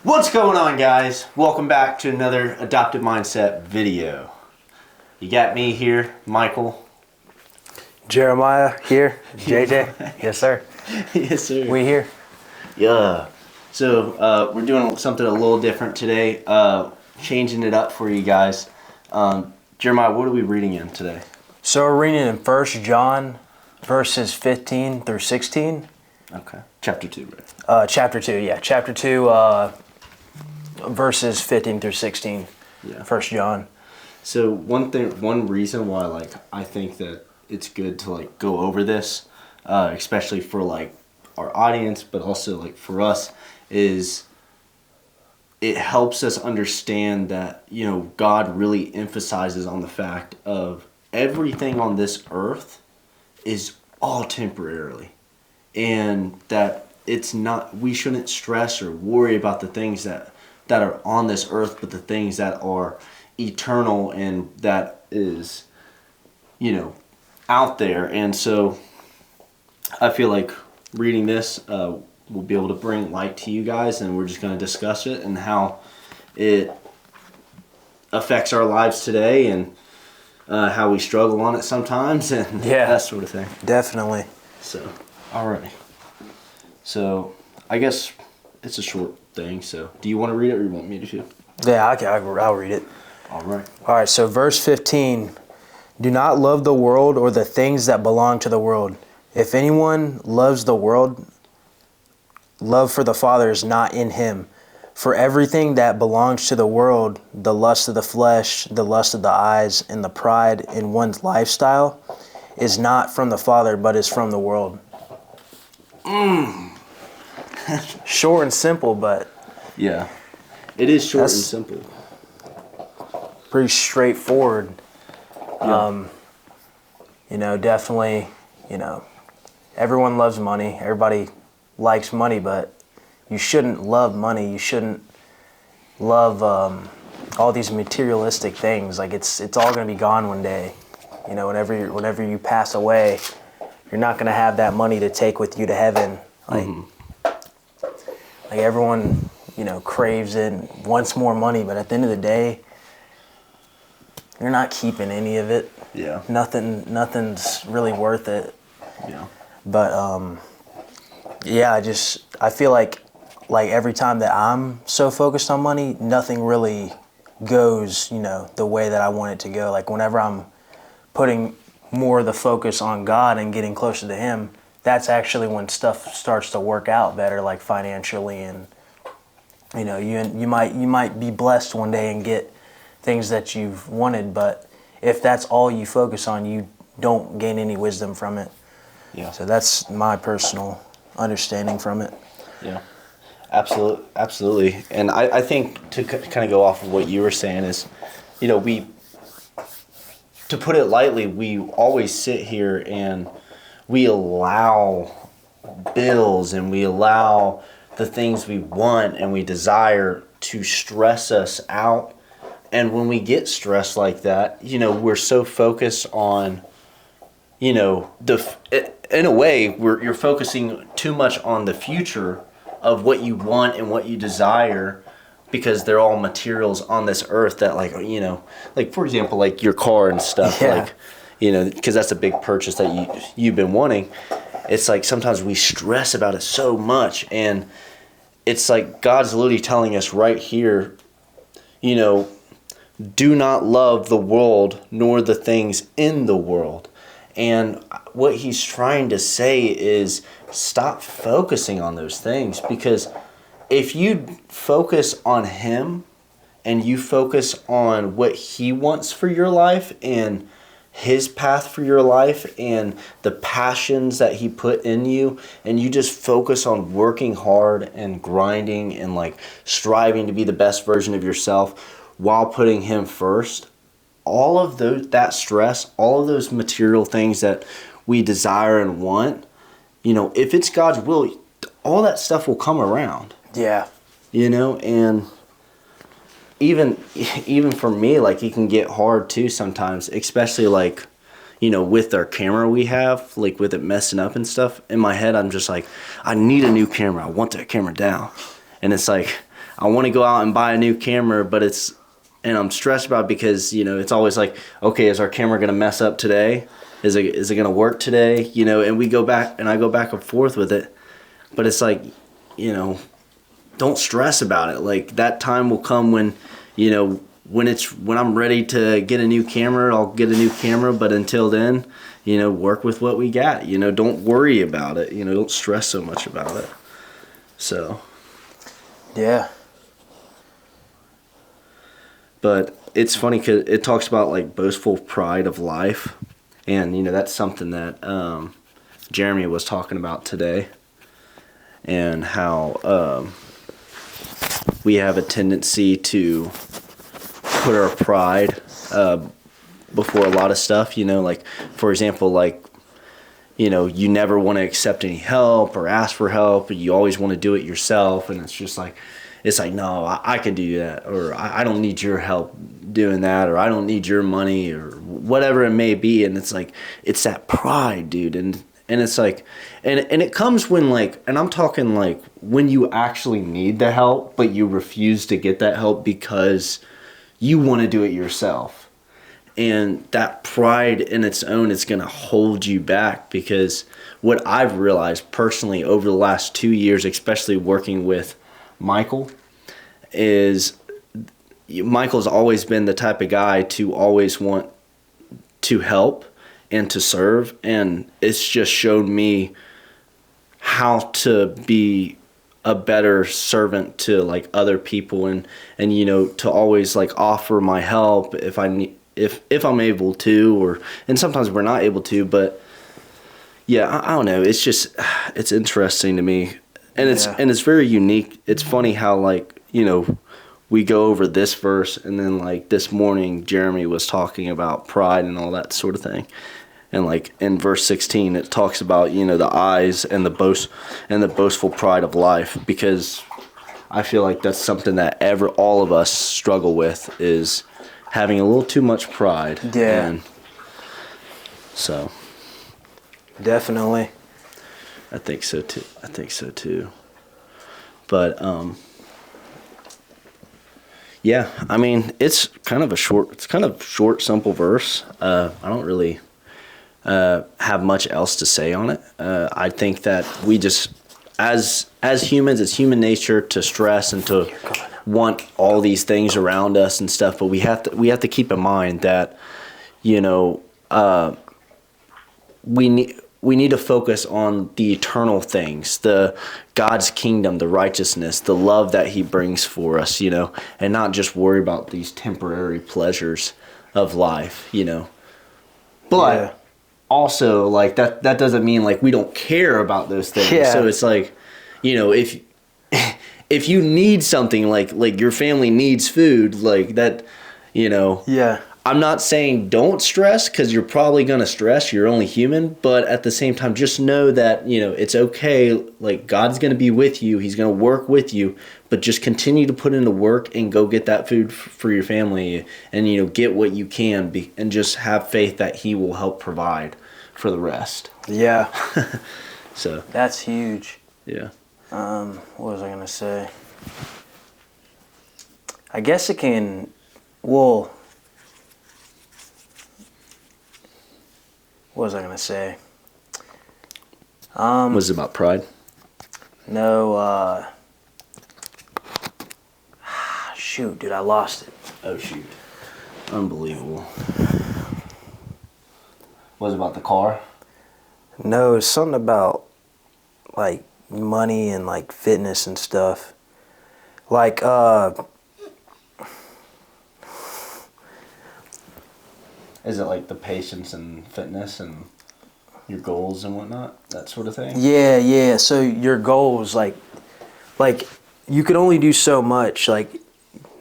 What's going on, guys? Welcome back to another Adopted Mindset video. You got me here, Michael. Jeremiah here. JJ. Yes, sir. Yes, sir. We here. Yeah. So we're doing something a little different today. Changing it up for you guys. Jeremiah, what are we reading in today? So we're reading in 1 John verses 15 through 16. Okay. Chapter 2, right? Chapter 2, yeah. Chapter 2, verses 15 through 16. Yeah. 1 John. So one reason why I think that it's good to go over this, especially for our audience, but also for us, is it helps us understand that God really emphasizes on the fact of everything on this earth is all temporarily, and that it's not, we shouldn't stress or worry about the things that are on this earth, but the things that are eternal and that is out there. And so I feel like reading this will be able to bring light to you guys, and we're just going to discuss it and how it affects our lives today, and how we struggle on it sometimes, and that sort of thing. Definitely. So, alrighty. So, I guess it's a short thing. So, do you want to read it, or you want me to? Yeah, I'll read it. All right. All right, so verse 15. Do not love the world or the things that belong to the world. If anyone loves the world, love for the Father is not in him. For everything that belongs to the world, the lust of the flesh, the lust of the eyes, and the pride in one's lifestyle, is not from the Father, but is from the world. Short and simple, but... Yeah. It is short and simple. Pretty straightforward. Yeah. Definitely, everyone loves money. Everybody likes money, but you shouldn't love money. You shouldn't love all these materialistic things. It's all going to be gone one day. Whenever you pass away, you're not going to have that money to take with you to heaven. Everyone, craves it, wants more money, but at the end of the day, you're not keeping any of it. Yeah. Nothing's really worth it. Yeah. But I feel like every time that I'm so focused on money, nothing really goes, the way that I want it to go. Whenever I'm putting more of the focus on God and getting closer to Him, that's actually when stuff starts to work out better, financially, and you might be blessed one day and get things that you've wanted, but if that's all you focus on, you don't gain any wisdom from it. Yeah. So that's my personal understanding from it. Yeah. Absolutely. And I think to kind of go off of what you were saying is, to put it lightly, we always sit here and we allow bills and we allow the things we want and we desire to stress us out. And when we get stressed like that, we're so focused on, in a way, you're focusing too much on the future of what you want and what you desire, because they're all materials on this earth that for example, your car and stuff, because that's a big purchase that you've been wanting. It's sometimes we stress about it so much, and it's God's literally telling us right here, do not love the world nor the things in the world. And what He's trying to say is stop focusing on those things, because if you focus on Him and you focus on what He wants for your life and His path for your life and the passions that He put in you, and you just focus on working hard and grinding and striving to be the best version of yourself while putting Him first, all of that stress, all of those material things that we desire and want, if it's God's will, all that stuff will come around. Yeah. And even for me, it can get hard too sometimes, especially with our camera we have, with it messing up and stuff. In my head, I'm just I need a new camera. I want that camera down. And it's I want to go out and buy a new camera, but and I'm stressed about it because, you know, it's always like, okay, is our camera going to mess up today? Is it going to work today? You know, and I go back and forth with it, but it's like, you know, don't stress about it. Like, that time will come when, you know, when I'm ready to get a new camera, I'll get a new camera. But until then, you know, work with what we got. You know, don't worry about it. You know, don't stress so much about it. So. Yeah. But it's funny because it talks about like boastful pride of life, and you know that's something that Jeremy was talking about today, and how we have a tendency to put our pride before a lot of stuff. You know, like for example, like, you know, you never want to accept any help or ask for help, and you always want to do it yourself, and it's just like, no, I can do that, or I don't need your help doing that, or I don't need your money, or whatever it may be. And it's like, it's that pride, dude. And it's like, and it comes when like, and I'm talking like when you actually need the help, but you refuse to get that help because you want to do it yourself. And that pride in its own is going to hold you back, because what I've realized personally over the last 2 years, especially working with Michael, is Michael's always been the type of guy to always want to help and to serve, and it's just showed me how to be a better servant to like other people, and you know, to always like offer my help if I need, if I'm able to, or and sometimes we're not able to, but yeah, I don't know, it's just, it's interesting to me. And it's very unique. It's funny how, like, you know, we go over this verse, and then like this morning Jeremy was talking about pride and all that sort of thing. And like in verse 16 it talks about, you know, the eyes and the boastful pride of life, because I feel like that's something that all of us struggle with, is having a little too much pride. Yeah. And so Definitely. I think so too. But yeah, I mean, it's kind of short, simple verse. I don't really have much else to say on it. I think that we just, as humans, it's human nature to stress and to want all these things around us and stuff. But we have to keep in mind that, you know, we need to focus on the eternal things, the God's kingdom, the righteousness, the love that he brings for us, you know, and not just worry about these temporary pleasures of life, you know. But also, like, that doesn't mean like we don't care about those things. Yeah. So it's like, you know, if you need something, like your family needs food, like that, you know. Yeah. I'm not saying don't stress, because you're probably going to stress. You're only human. But at the same time, just know that, you know, it's okay. Like, God's going to be with you. He's going to work with you. But just continue to put in the work and go get that food for your family, and, you know, get what you can and just have faith that he will help provide for the rest. Yeah. So That's huge. yeah. What was I going to say? I guess it can, well, what was I going to say? Was it about pride? No, shoot, dude, I lost it. Oh, shoot. Unbelievable. Was it about the car? No, it's something about, like, money and, like, fitness and stuff. Like, Is it like the patience and fitness and your goals and whatnot, that sort of thing? Yeah. So your goals, like you can only do so much. Like,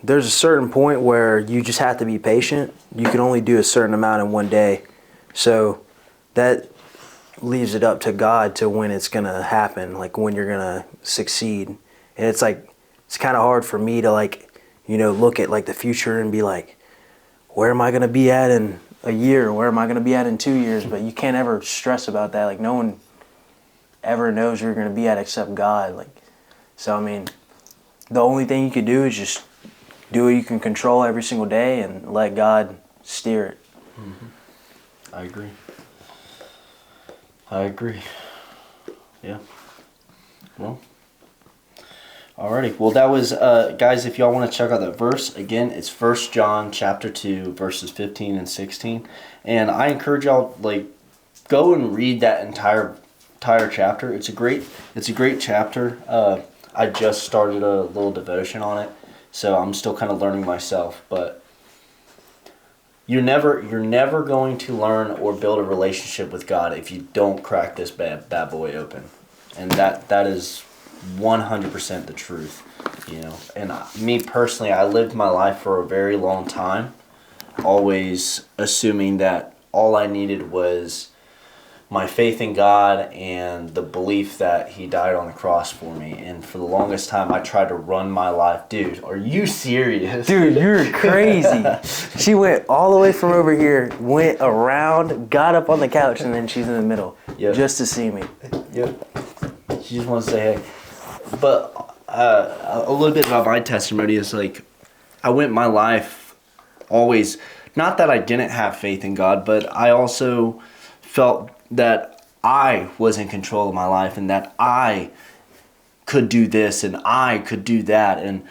there's a certain point where you just have to be patient. You can only do a certain amount in one day. So that leaves it up to God to when it's gonna happen, like when you're gonna succeed. And it's like, it's kind of hard for me to, like, you know, look at like the future and be like, where am I gonna be at in a year? Where am I gonna be at in 2 years? But you can't ever stress about that. Like, no one ever knows where you're gonna be at except God. Like, so I mean, the only thing you could do is just do what you can control every single day and let God steer it. I agree. Yeah. Well. Alrighty. Well, that was, guys, if y'all want to check out that verse, again, it's 1 John chapter 2, verses 15 and 16. And I encourage y'all, go and read that entire chapter. It's a great chapter. I just started a little devotion on it, so I'm still kind of learning myself. But you're never going to learn or build a relationship with God if you don't crack this bad boy open. And that is 100% the truth, And me personally, I lived my life for a very long time, always assuming that all I needed was my faith in God and the belief that He died on the cross for me. And for the longest time, I tried to run my life. Dude, are you serious? Dude, you're crazy. She went all the way from over here, went around, got up on the couch, and then she's in the middle just to see me. Yep. She just wants to say hey. But a little bit about my testimony is I went my life always, not that I didn't have faith in God, but I also felt that I was in control of my life and that I could do this and I could do that. And,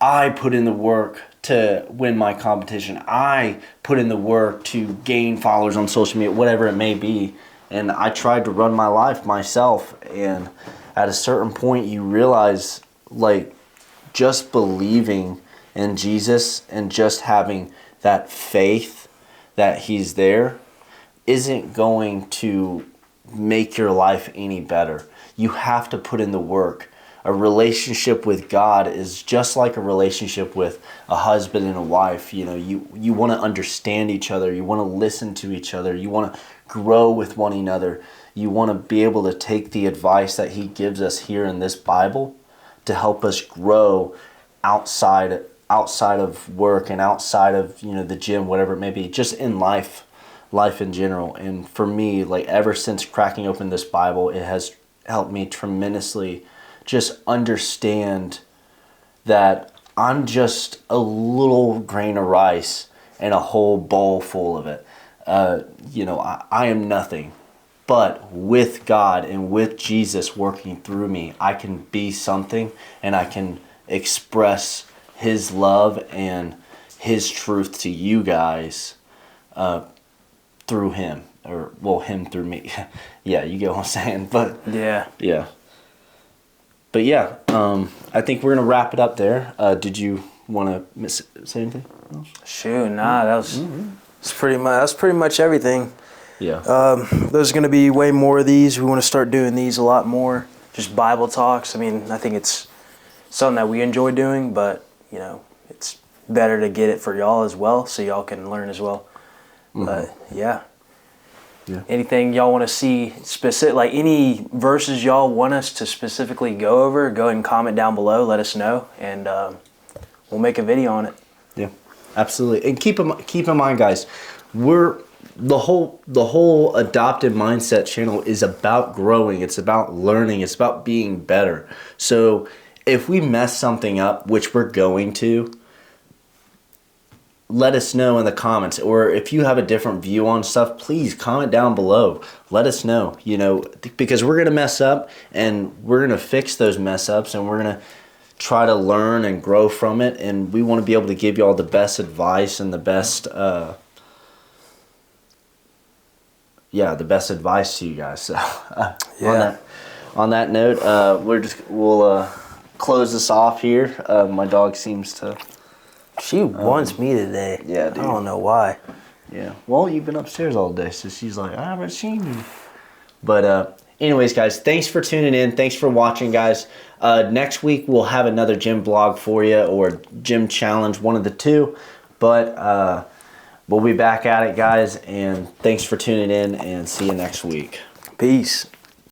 I put in the work to win my competition. I put in the work to gain followers on social media, whatever it may be. And I tried to run my life myself. And at a certain point, you realize, just believing in Jesus and just having that faith that He's there isn't going to make your life any better. You have to put in the work. A relationship with God is just like a relationship with a husband and a wife. You want to understand each other. You want to listen to each other. You want to grow with one another. You want to be able to take the advice that He gives us here in this Bible to help us grow outside of work and outside of the gym, whatever it may be, just in life in general. And for me, ever since cracking open this Bible, it has helped me tremendously just understand that I'm just a little grain of rice and a whole bowl full of it. I am nothing. But with God and with Jesus working through me, I can be something and I can express His love and His truth to you guys through Him. Him through me. Yeah, you get what I'm saying. But yeah. But yeah, I think we're going to wrap it up there. Did you want to say anything else? Shoot, nah, that's pretty much everything. Yeah. There's going to be way more of these. We want to start doing these a lot more. Just Bible talks. I mean, I think it's something that we enjoy doing, but, it's better to get it for y'all as well so y'all can learn as well. Mm-hmm. But, yeah. Anything y'all want to see specific, any verses y'all want us to specifically go over, go ahead and comment down below. Let us know, and we'll make a video on it. Yeah, absolutely. And keep in mind, guys, the whole Adopted Mindset channel is about growing. It's about learning. It's about being better. So if we mess something up, which we're going to, let us know in the comments. Or if you have a different view on stuff, please comment down below. Let us know, because we're going to mess up and we're going to fix those mess ups and we're going to try to learn and grow from it. And we want to be able to give you all the best advice and the best, the best advice to you guys. So on that note, we'll close this off here. My dog seems to... She wants me today. Yeah, dude. I don't know why. Yeah. Well, you've been upstairs all day, so she's like, I haven't seen you. But anyways, guys, thanks for tuning in. Thanks for watching, guys. Next week, we'll have another gym vlog for you or gym challenge, one of the two. But we'll be back at it, guys. And thanks for tuning in, and see you next week. Peace.